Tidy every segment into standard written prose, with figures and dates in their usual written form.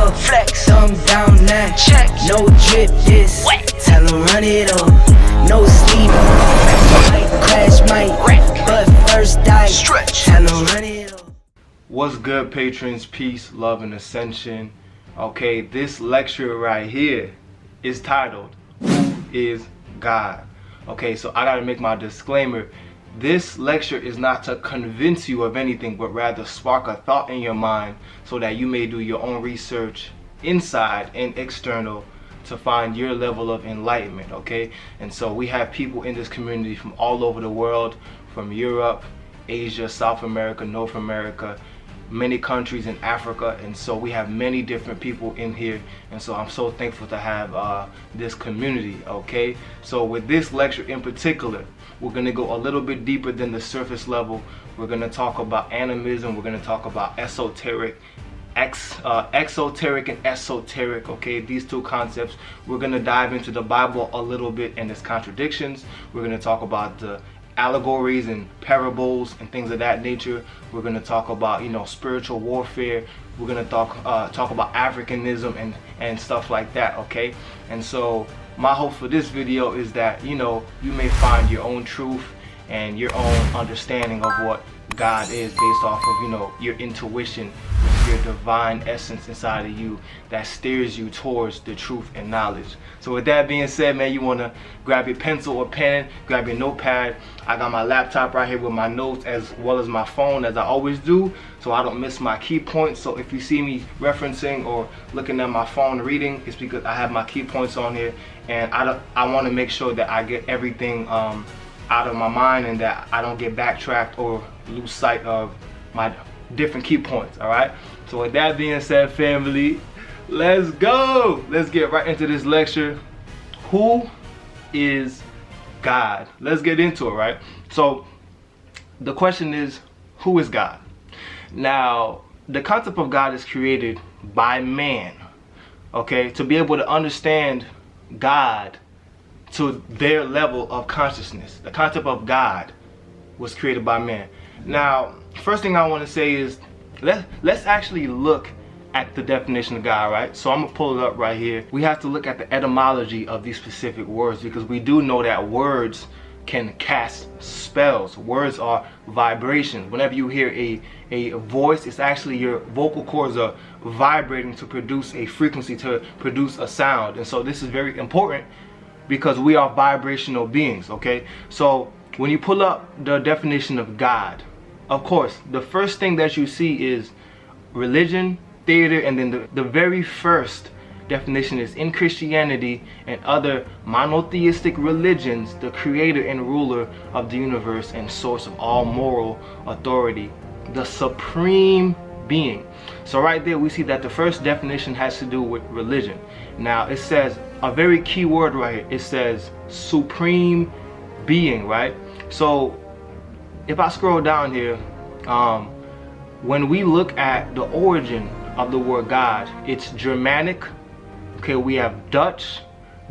up, flex, thumb down now. Check, no drip this. Wet. Tell 'em run it up. No sleep. Might crash, might wreck, but first die. Stretch. Tell 'em run it up. What's good, patrons? Peace, love, and ascension. Okay, this lecture right here is titled, Who is God? Okay, so I gotta make my disclaimer. This lecture is not to convince you of anything, but rather spark a thought in your mind so that you may do your own research inside and external to find your level of enlightenment, okay? And so we have people in this community from all over the world, from Europe, Asia, South America, North America, many countries in Africa, and so we have many different people in here, and so I'm so thankful to have this community, okay? So with this lecture in particular, we're going to go a little bit deeper than the surface level. We're going to talk about animism, we're going to talk about exoteric and esoteric, okay? These two concepts. We're going to dive into the Bible a little bit and its contradictions. We're going to talk about the allegories and parables and things of that nature. We're going to talk about, you know, spiritual warfare. We're going to talk about Africanism and stuff like that, okay? And so my hope for this video is that, you know, you may find your own truth and your own understanding of what God is based off of, you know, your intuition, your divine essence inside of you that steers you towards the truth and knowledge. So with that being said, man, you want to grab your pencil or pen, grab your notepad. I got my laptop right here with my notes as well as my phone, as I always do, so I don't miss my key points. So if you see me referencing or looking at my phone reading, it's because I have my key points on here, and I want to make sure that I get everything out of my mind and that I don't get backtracked or lose sight of my different key points. All right, so with that being said, family, let's go. Let's get right into this lecture. Who is God? Let's get into it, right? So the question is, who is God? Now, the concept of God is created by man, okay? To be able to understand God to their level of consciousness, the concept of God was created by man. Now, first thing I want to say is let's actually look at the definition of God, right? So I'm gonna pull it up right here. We have to look at the etymology of these specific words, because we do know that words can cast spells. Words are vibrations. Whenever you hear a voice, it's actually your vocal cords are vibrating to produce a frequency, to produce a sound. And so this is very important because we are vibrational beings, okay? So when you pull up the definition of God, of course, the first thing that you see is religion, theater, and then the very first definition is, in Christianity and other monotheistic religions, the creator and ruler of the universe and source of all moral authority, the supreme being. So right there we see that the first definition has to do with religion. Now it says a very key word right here. It says supreme being, right? So if I scroll down here, when we look at the origin of the word God, it's Germanic. Okay, we have Dutch,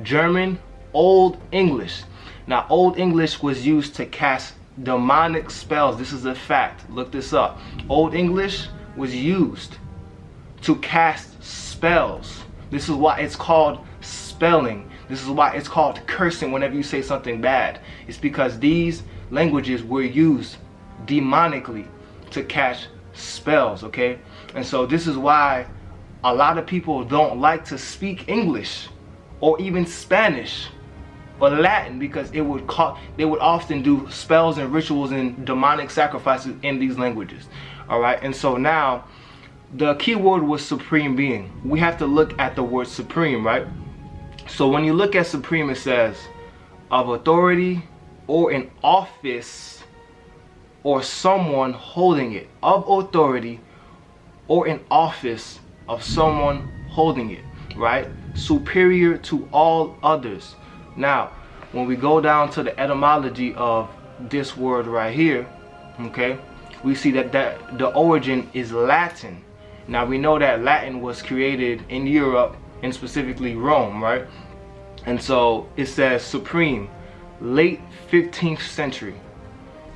German, Old English. Now, Old English was used to cast demonic spells. This is a fact. Look this up. Old English was used to cast spells. This is why it's called spelling. This is why it's called cursing whenever you say something bad. It's because these languages were used demonically to cast spells, okay? And so this is why a lot of people don't like to speak English or even Spanish or Latin, because they would often do spells and rituals and demonic sacrifices in these languages. All right, and so now the key word was supreme being. We have to look at the word supreme, right? So when you look at supreme, it says of authority or an office or someone holding it, of authority or an office of someone holding it, right? Superior to all others. Now, when we go down to the etymology of this word right here, okay, we see that the origin is Latin. Now we know that Latin was created in Europe and specifically Rome, right? And so it says supreme, late 15th century.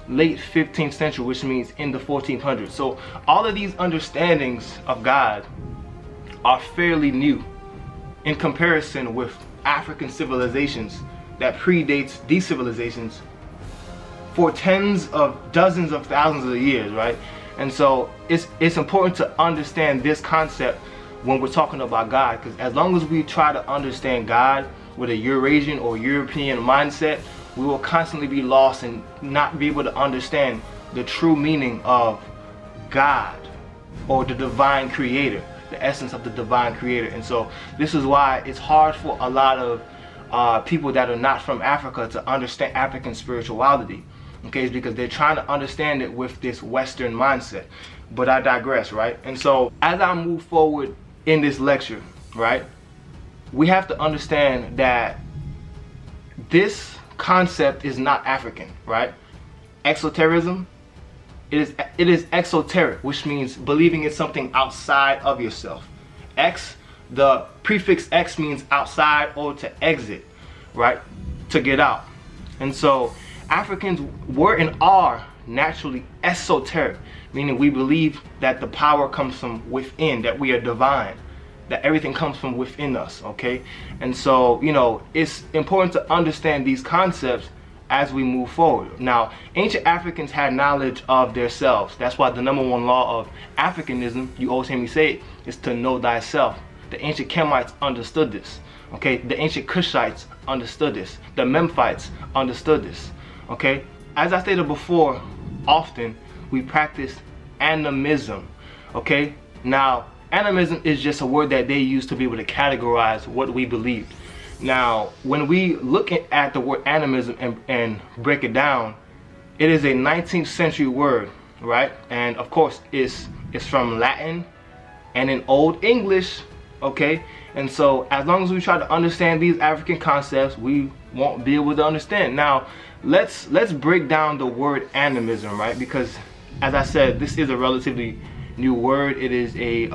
Late 15th century, which means in the 1400s. So all of these understandings of God are fairly new in comparison with African civilizations that predates these civilizations for dozens of thousands of years, right? And so it's important to understand this concept when we're talking about God, because as long as we try to understand God with a Eurasian or European mindset, we will constantly be lost and not be able to understand the true meaning of God or the divine creator, the essence of the divine creator. And so this is why it's hard for a lot of people that are not from Africa to understand African spirituality. Okay, it's because they're trying to understand it with this Western mindset. But I digress, right? And so as I move forward in this lecture, right, we have to understand that this concept is not African, right? Exoterism, it is exoteric, which means believing in something outside of yourself. The prefix X means outside or to exit, right? To get out. And so Africans were and are naturally esoteric, meaning we believe that the power comes from within, that we are divine, that everything comes from within us, okay? And so, you know, it's important to understand these concepts as we move forward. Now, ancient Africans had knowledge of themselves. That's why the number one law of Africanism, you always hear me say it, is to know thyself. The ancient Kemites understood this, okay? The ancient Cushites understood this. The Memphites understood this, okay? As I stated before, often we practice animism, okay? Now, animism is just a word that they use to be able to categorize what we believe. Now, when we look at the word animism and break it down, it is a 19th century word, right? And of course, it's from Latin and in Old English, okay? And so as long as we try to understand these African concepts, we won't be able to understand. Now, let's break down the word animism, right? Because as I said, this is a relatively new word. It is a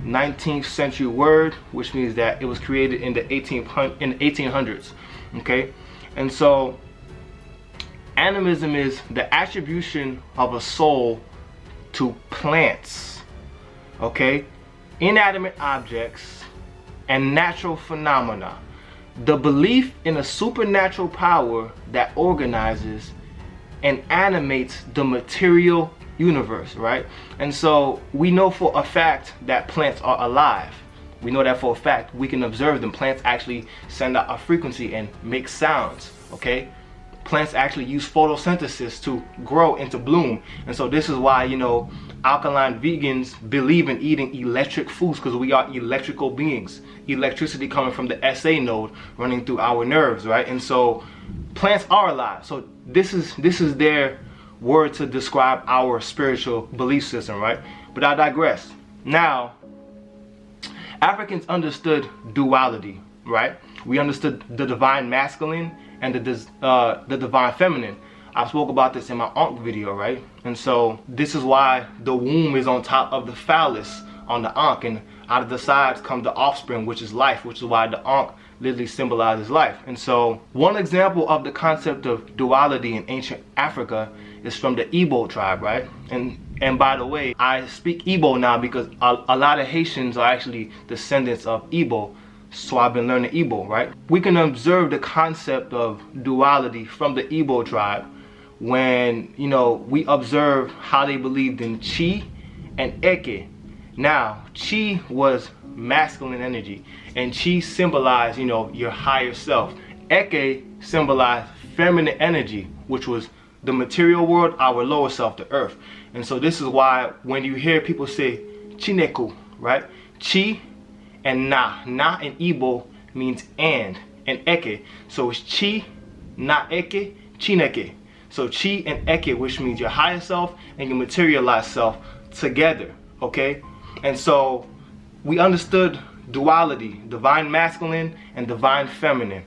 19th century word, which means that it was created in the 1800s, okay? And so animism is the attribution of a soul to plants, okay, inanimate objects and natural phenomena. The belief in a supernatural power that organizes and animates the material universe, right? And so we know for a fact that plants are alive. We know that for a fact. We can observe them. Plants actually send out a frequency and make sounds, okay? Plants actually use photosynthesis to grow and to bloom. And so this is why, you know, alkaline vegans believe in eating electric foods, because we are electrical beings. Electricity coming from the SA node running through our nerves, right? And so plants are alive. So this is their word to describe our spiritual belief system, right? But I digress. Now, Africans understood duality, right? We understood the divine masculine and the divine feminine. I spoke about this in my Ankh video, right? And so this is why the womb is on top of the phallus on the Ankh, and out of the sides comes the offspring, which is life, which is why the Ankh literally symbolizes life. And so one example of the concept of duality in ancient Africa is from the Igbo tribe, right? And by the way, I speak Igbo now because a lot of Haitians are actually descendants of Igbo, so I've been learning Igbo, right? We can observe the concept of duality from the Igbo tribe when, you know, we observe how they believed in Chi and Eke. Now, Chi was masculine energy, and Chi symbolized, you know, your higher self. Eke symbolized feminine energy, which was the material world, our lower self, the earth. And so this is why when you hear people say Chineku, right? Chi and Na. Na in Igbo means and Eke. So it's Chi, Na Eke, Chineke. So Chi and Eke, which means your higher self and your materialized self together, okay? And so we understood duality, divine masculine and divine feminine,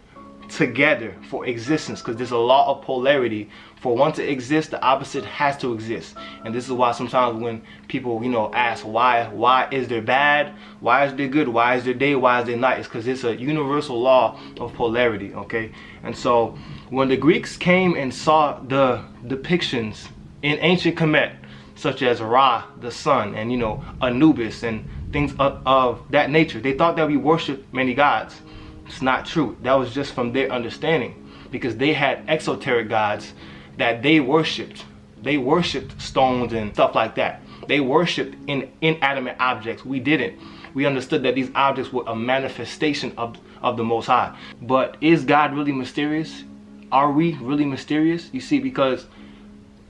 together for existence, because there's a law of polarity. For one to exist, the opposite has to exist. And this is why sometimes when people, you know, ask why is there bad, why is there good, why is there day, why is there night, it's because it's a universal law of polarity, okay? And so when the Greeks came and saw the depictions in ancient Kemet, such as Ra, the sun, and, you know, Anubis and things of that nature. They thought that we worshiped many gods. It's not true. That was just from their understanding, because they had exoteric gods that they worshipped. They worshipped stones and stuff like that. They worshipped inanimate objects. We didn't. We understood that these objects were a manifestation of the Most High. But is God really mysterious? Are we really mysterious? You see, because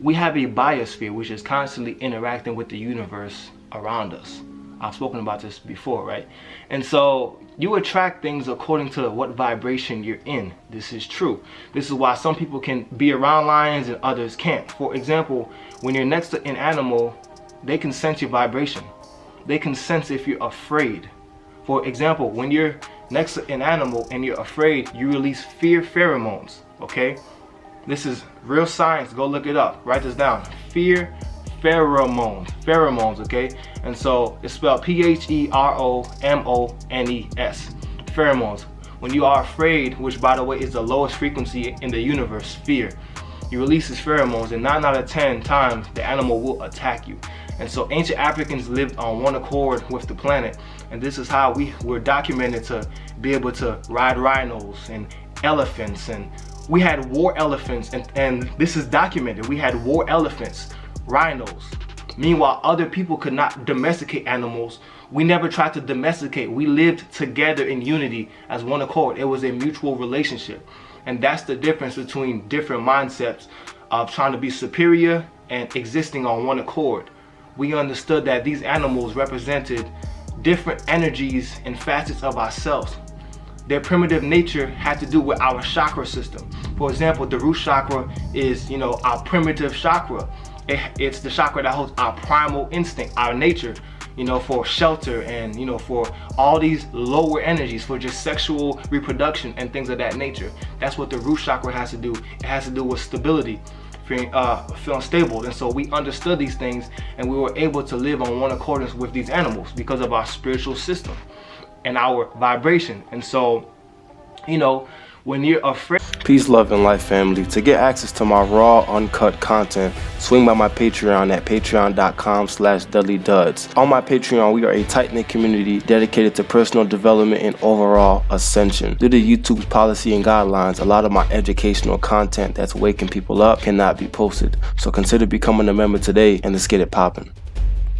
we have a biosphere which is constantly interacting with the universe around us. I've spoken about this before, right? And so you attract things according to what vibration you're in. This is true. This is why some people can be around lions and others can't. For example, when you're next to an animal, they can sense your vibration. They can sense if you're afraid. For example, when you're next to an animal and you're afraid, you release fear pheromones, okay? This is real science. Go look it up. Write this down. Fear pheromones, okay? And so it's spelled Pheromones. Pheromones. When you are afraid, which by the way is the lowest frequency in the universe, fear, you release these pheromones, and 9 out of 10 times the animal will attack you. And so ancient Africans lived on one accord with the planet, and this is how we were documented to be able to ride rhinos and elephants, and we had war elephants, and this is documented. We had war elephants, rhinos. Meanwhile, other people could not domesticate animals. We never tried to domesticate. We lived together in unity as one accord. It was a mutual relationship. And that's the difference between different mindsets of trying to be superior and existing on one accord. We understood that these animals represented different energies and facets of ourselves. Their primitive nature had to do with our chakra system. For example, the root chakra is, our primitive chakra. It's the chakra that holds our primal instinct, our nature, for shelter and, for all these lower energies, for just sexual reproduction and things of that nature. That's what the root chakra has to do. It has to do with stability, feeling stable. And so we understood these things, and we were able to live on one accordance with these animals because of our spiritual system and our vibration. And so, when you're afraid. Peace, love, and life, family. To get access to my raw, uncut content, swing by my Patreon at patreon.com/DudleyDuds. On my Patreon, we are a tight-knit community dedicated to personal development and overall ascension. Due to YouTube's policy and guidelines, a lot of my educational content that's waking people up cannot be posted. So consider becoming a member today, and let's get it popping.